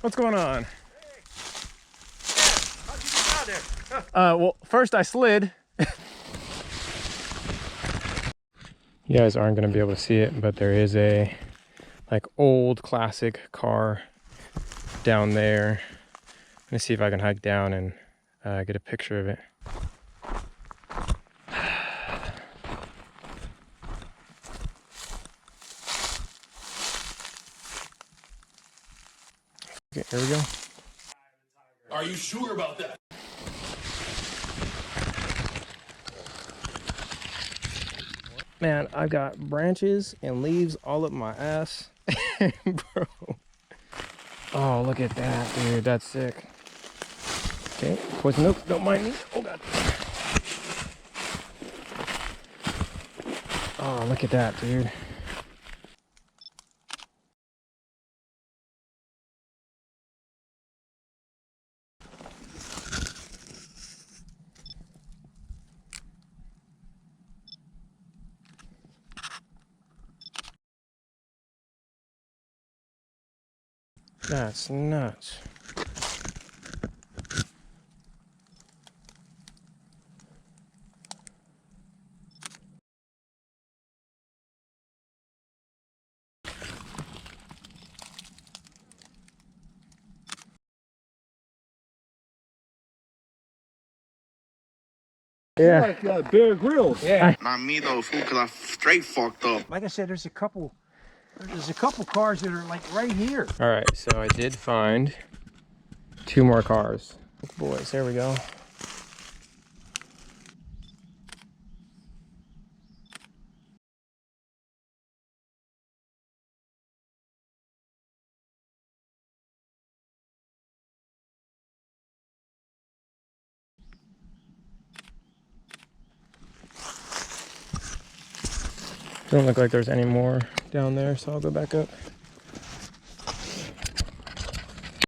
What's going on? Hey. How'd you get out there? Well, first I slid. You guys aren't gonna be able to see it, but there is a like old classic car down there. Let me see if I can hike down and get a picture of it. Okay, here we go. Are you sure about that? Man, I've got branches and leaves all up my ass. Bro. Oh, look at that, dude. That's sick. Okay, poison oak, don't mind me. Oh, God. Oh, look at that, dude. That's nuts. Yeah. Like Bear Grylls. Yeah. Not me though, fool, cause I straight fucked up. Like I said, there's a couple cars that are like right here. All right, so I did find 2 more cars. Boys, there we go. Don't look like there's any more down there, so I'll go back up.